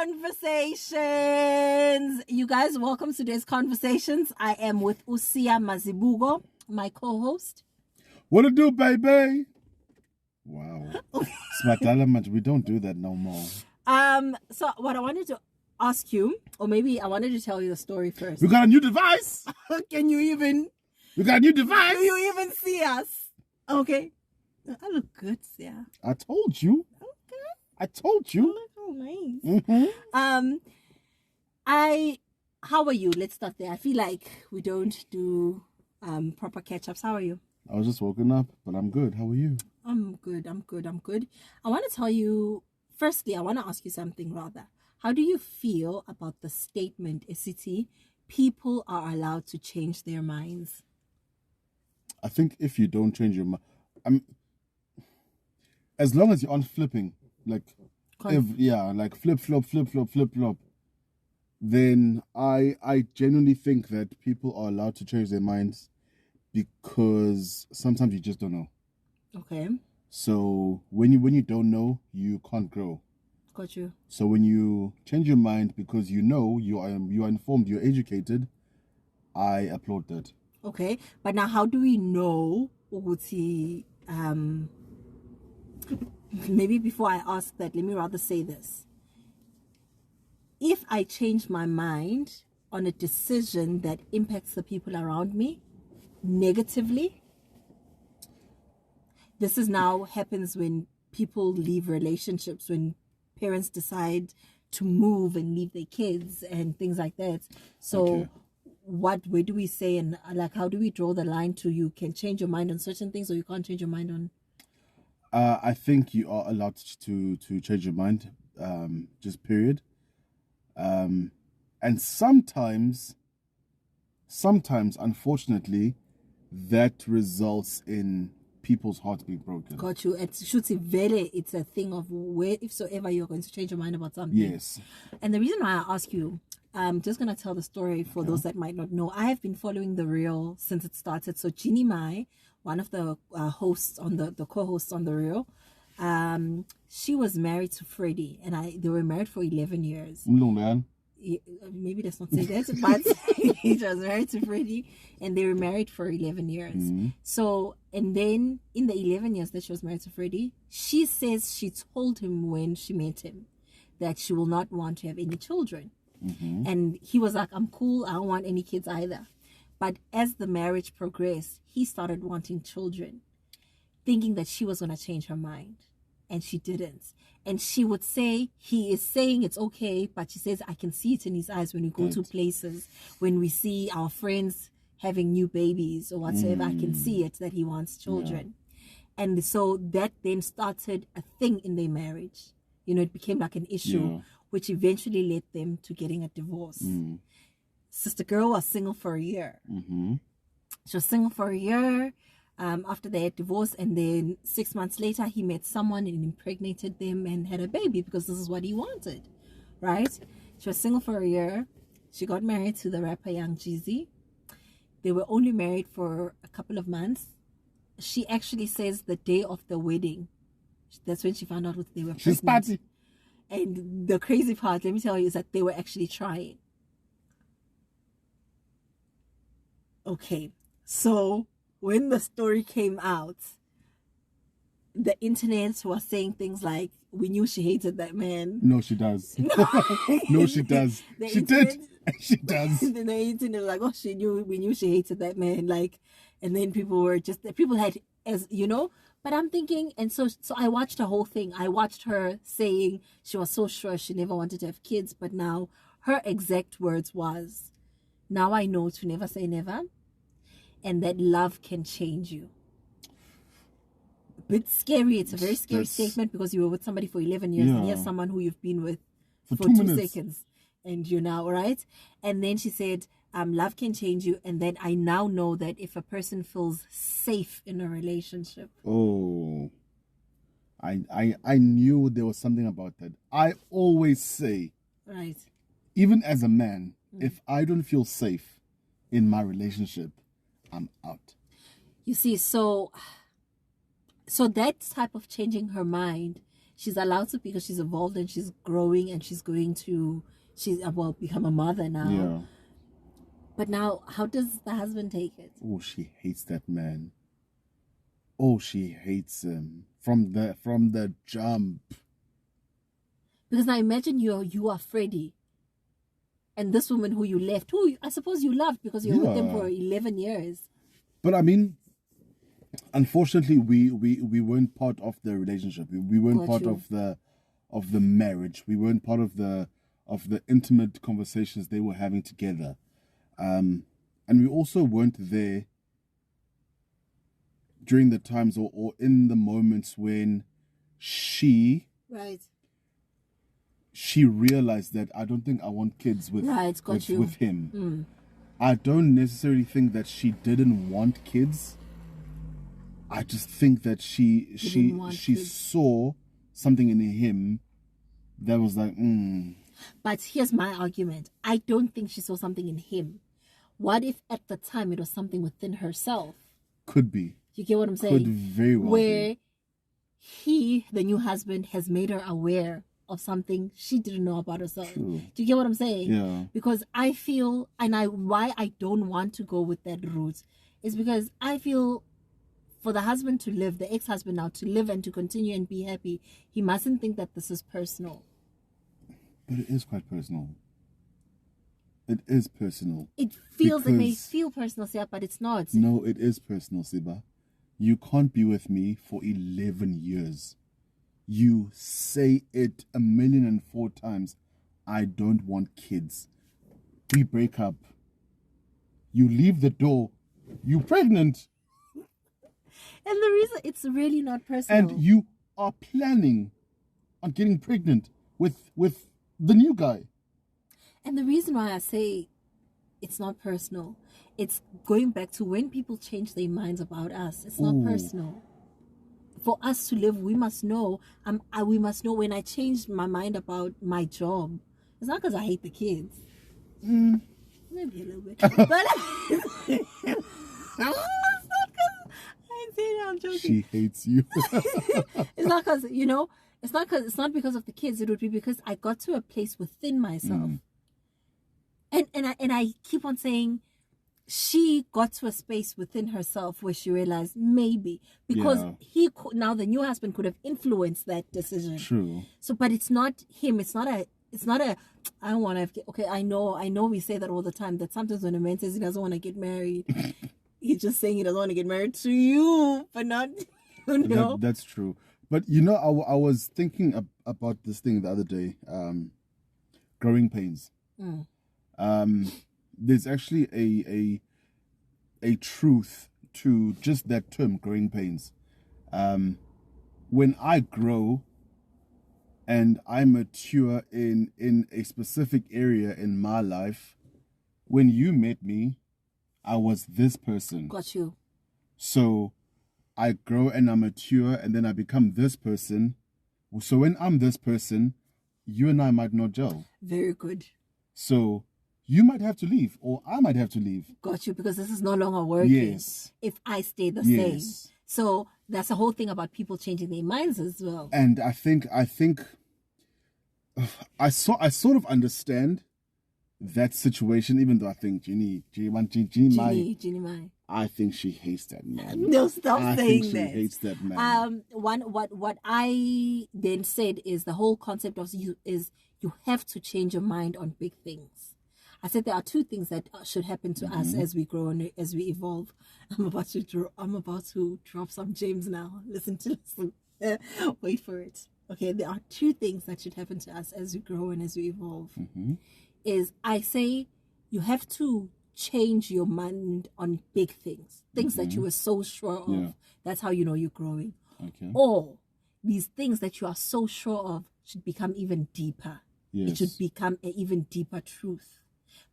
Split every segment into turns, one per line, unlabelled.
Carrrnversations. You guys, welcome to today's Conversations. I am with Usia Mazibugo, my co-host.
What it do, baby? Wow. Smatala much. We don't do that no more.
So what I wanted to ask you, or maybe I wanted to tell you the story first.
We got a new device.
Can you even?
We got a new device.
Do you even see us? Okay. I look good, yeah.
I told you.
Okay.
I told you.
Oh, nice.
Mm-hmm.
How are you? Let's start there. I feel like we don't do proper catch-ups. How are you?
I was just woken up, but I'm good. How are you?
I'm good. I want to tell you, firstly, I want to ask you something rather. How do you feel about the statement, SCT, people are allowed to change their minds?
I think if you don't change your mind, as long as you aren't flipping, like, like flip-flop, then I genuinely think that people are allowed to change their minds because sometimes you just don't know.
Okay.
So when you don't know, you can't grow.
Got you.
So when you change your mind because you know you are informed, you're educated, I applaud that.
Okay, but now how do we know? Maybe before I ask that, let me rather say this. If I change my mind on a decision that impacts the people around me negatively, this is now happens when people leave relationships, when parents decide to move and leave their kids and things like that. So
Okay.
where do we say, and like, how do we draw the line to you can change your mind on certain things or you can't change your mind on?
I think you are allowed to change your mind, just period. And sometimes, unfortunately, that results in people's hearts being broken.
Got you. It's a thing of where, if so ever you're going to change your mind about something.
Yes.
And the reason why I ask you, I'm just going to tell the story for those that might not know. I have been following The Real since it started. So Jeannie Mai, one of the hosts on the co-hosts on The Real, she was married to Freddie, and they were married for 11 years. Maybe let's not say that, but he was married to Freddie, and they were married for 11 years.
Mm-hmm.
So, and then in the 11 years that she was married to Freddie, she says she told him when she met him that she will not want to have any children.
Mm-hmm.
And he was like, I'm cool, I don't want any kids either. But as the marriage progressed, he started wanting children, thinking that she was going to change her mind. And she didn't. And she would say, he is saying it's okay, but she says, I can see it in his eyes when we go to places, when we see our friends having new babies or whatsoever, I can see it that he wants children. Yeah. And so that then started a thing in their marriage. You know, it became like an issue, which eventually led them to getting a divorce. Sister girl was single for a year.
Mm-hmm.
She was single for a year. After they had divorced, and then 6 months later he met someone and impregnated them and had a baby because this is what he wanted, right? She was single for a year. She got married to the rapper young Jeezy. They were only married for a couple of months. She actually says the day of the wedding, that's when she found out they were pregnant.
She's party.
And the crazy part, let me tell you, is that they were actually trying. Okay, so when the story came out, the internet was saying things like, we knew she hated that man.
No, she does. No, she does. She did. She does.
The internet was like, oh, we knew she hated that man. Like, and then people had, as you know, but I'm thinking, and so I watched the whole thing. I watched her saying she was so sure she never wanted to have kids, but now her exact words was, now I know to never say never. And that love can change you. A bit scary. It's a very scary statement because you were with somebody for 11 years and here's someone who you've been with for 2 seconds and you're now, right? And then she said, love can change you. And then I now know that if a person feels safe in a relationship.
Oh, I knew there was something about that. I always say,
right,
even as a man, if I don't feel safe in my relationship, I'm out.
You see, so that type of changing her mind, she's allowed to because she's evolved and she's growing and she's become a mother now.
Yeah.
But now, how does the husband take it?
Oh, she hates that man. Oh, she hates him from the jump.
Because now imagine you are Freddie, and this woman who you left, who I suppose you loved because you were with them for 11 years.
But I mean, unfortunately, we weren't part of the relationship. We weren't part of the marriage. We weren't part of the intimate conversations they were having together. And we also weren't there during the times or in the moments when she realized that I don't think I want kids with him. I don't necessarily think that she didn't want kids. I just think that she saw something in him that was like,
But here's my argument. I don't think she saw something in him. What if at the time it was something within herself?
Could be.
You get what I'm saying?
Could very well
where
be.
he, the new husband, has made her aware of something she didn't know about herself.
True.
Do you get what I'm saying?
Yeah.
Because I feel, why I don't want to go with that route is because I feel for the husband to live, the ex-husband now to live and to continue and be happy, he mustn't think that this is personal.
But it is quite personal. It is personal.
It may feel personal, Siba, but it's not.
No, it is personal, Siba. You can't be with me for 11 years. You say it 1,004 times. I don't want kids. We break up. You leave the door. You're pregnant.
And the reason it's really not personal.
And you are planning on getting pregnant with the new guy.
And the reason why I say it's not personal, it's going back to when people change their minds about us. It's not personal. For us to live, we must know. We must know when I changed my mind about my job. It's not because I hate the kids. Maybe a little bit, but it's not because I ain't saying I'm joking.
She hates you.
It's not because it's not because of the kids. It would be because I got to a place within myself. And I keep on saying she got to a space within herself where she realized maybe because now the new husband could have influenced that decision.
True.
So, but it's not him. It's not a. I don't want to have. Okay, I know. We say that all the time. That sometimes when a man says he doesn't want to get married, he's just saying he doesn't want to get married to you, but not.
That's true. But I was thinking about this thing the other day. Growing pains. There's actually a truth to just that term, growing pains. When I grow and I mature in a specific area in my life, when you met me, I was this person.
Got you.
So I grow and I mature and then I become this person. So when I'm this person, you and I might not gel.
Very good.
So you might have to leave, or I might have to leave.
Got you, because this is no longer working.
Yes.
If I stay the same. So that's the whole thing about people changing their minds as well.
And I think I sort of understand that situation, even though I think Jeannie Mai, I think she hates that man.
No, stop saying
that. She hates that man.
What I then said is the whole concept of you have to change your mind on big things. I said there are two things that should happen to us as we grow and as we evolve. I'm about to drop some gems now. Listen. Wait for it. Okay, there are two things that should happen to us as we grow and as we evolve. Is I say you have to change your mind on big things that you were so sure of.
Yeah.
That's how you know you're growing.
Okay.
Or these things that you are so sure of should become even deeper.
Yes.
It should become an even deeper truth.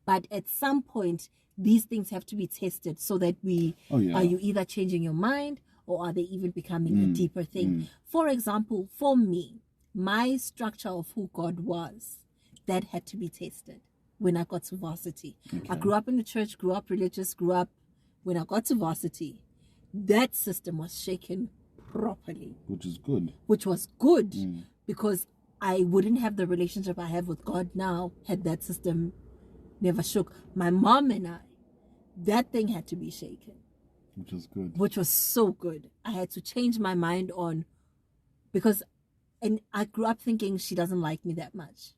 But at some point, these things have to be tested so that are you either changing your mind or are they even becoming a deeper thing? For example, for me, my structure of who God was, that had to be tested when I got to varsity.
Okay.
I grew up in the church, grew up religious, when I got to varsity, that system was shaken properly.
Which is good.
Which was good. because I wouldn't have the relationship I have with God now had that system never shook. My mom and I, that thing had to be shaken.
Which was good.
Which was so good. I had to change my mind on, because, and I grew up thinking she doesn't like me that much.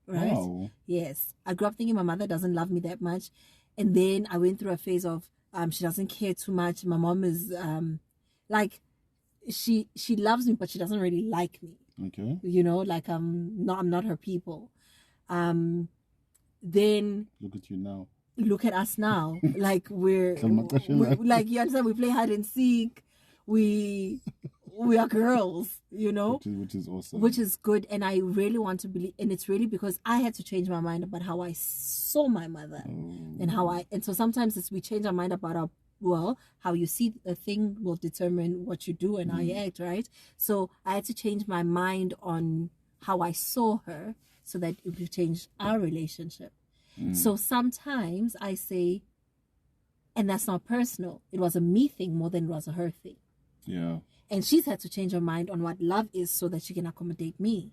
Right?
Wow.
Yes. I grew up thinking my mother doesn't love me that much. And then I went through a phase of she doesn't care too much. My mom is like she loves me, but she doesn't really like me.
Okay.
You know, like I'm not her people. Then
look at you now.
Look at us now. Like we're like, you understand, we play hide and seek. We are girls, you know,
which is awesome,
which is good. And I really want to believe, and it's really because I had to change my mind about how I saw my mother. And so sometimes we change our mind about how you see a thing will determine what you do and how you act, right? So I had to change my mind on how I saw her so that it would change our relationship. So sometimes I say, and that's not personal, it was a me thing more than it was a her thing.
Yeah.
And she's had to change her mind on what love is so that she can accommodate me.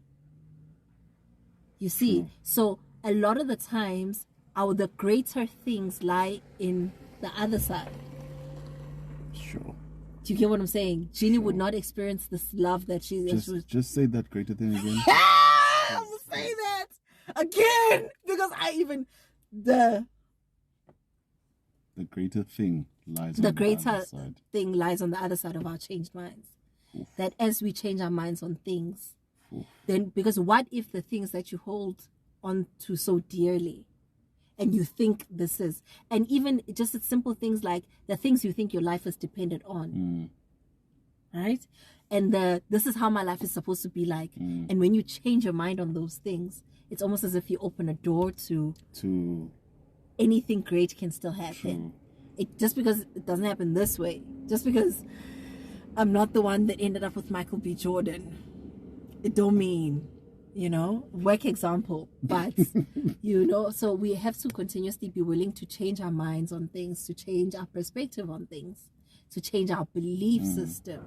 You see? True. So a lot of the times, the greater things lie in the other side.
Sure.
Do you get what I'm saying? Jeannie would not experience this love that she's...
Just say that greater thing again.
I will say that again! Because the
greater thing lies
the
on
greater
the other side.
Thing lies on the other side of our changed minds. Oof. That as we change our minds on things, then, because what if the things that you hold on to so dearly and you think this is, and even just simple things like the things you think your life is dependent on, right? And this is how my life is supposed to be like. And when you change your mind on those things, it's almost as if you open a door to anything great can still happen. Just because it doesn't happen this way, just because I'm not the one that ended up with Michael B. Jordan, it don't mean, work example, but, so we have to continuously be willing to change our minds on things, to change our perspective on things, to change our belief system.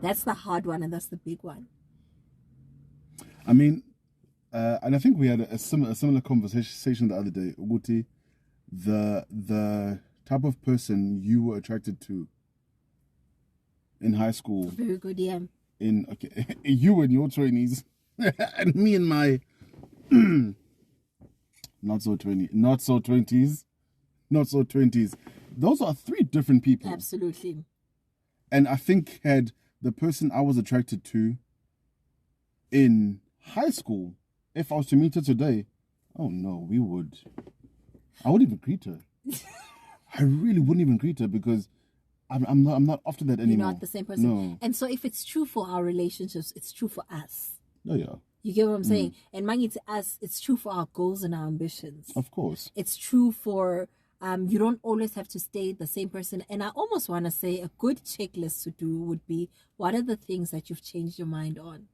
That's the hard one, and that's the big one.
I mean, and I think we had a similar conversation the other day, Uguti, the type of person you were attracted to in high school.
Very good, yeah.
You in your 20s, and me in my not so 20s. Those are three different people.
Absolutely.
And I think had the person I was attracted to in high school, if I was to meet her today, oh no, I wouldn't even greet her. I really wouldn't even greet her because I'm not after that anymore.
You're not the same person.
No.
And so if it's true for our relationships, it's true for us.
Oh yeah.
You get what I'm saying? And mangi to us, it's true for our goals and our ambitions.
Of course.
It's true for you don't always have to stay the same person. And I almost want to say a good checklist to do would be, what are the things that you've changed your mind on?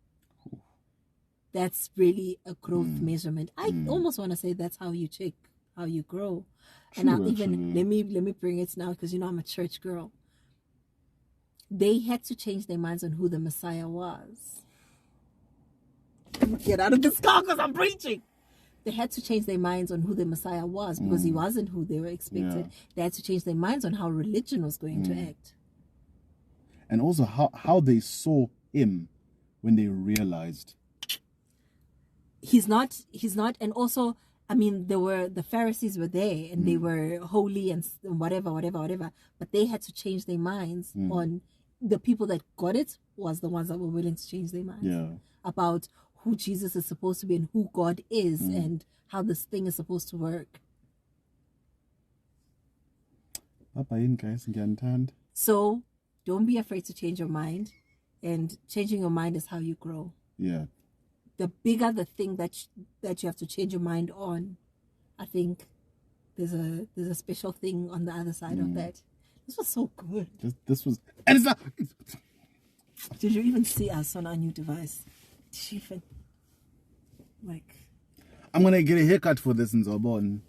That's really a growth measurement. I almost want to say that's how you check how you grow. True, and let me bring it now, because I'm a church girl. They had to change their minds on who the Messiah was. Get out of this car because I'm preaching. They had to change their minds on who the Messiah was, because he wasn't who they were expected. Yeah. They had to change their minds on how religion was going to act.
And also how they saw him when they realized
he's not, and also, the Pharisees were there and they were holy and whatever, but they had to change their minds on the people that got it was the ones that were willing to change their minds about who Jesus is supposed to be and who God is and how this thing is supposed to work. So don't be afraid to change your mind, and changing your mind is how you grow.
Yeah.
The bigger the thing that you have to change your mind on, I think there's a special thing on the other side of that. This was so good.
This was, and it's not.
Did you even see us on our new device? Did you even I'm gonna
get a haircut for this in Zobon.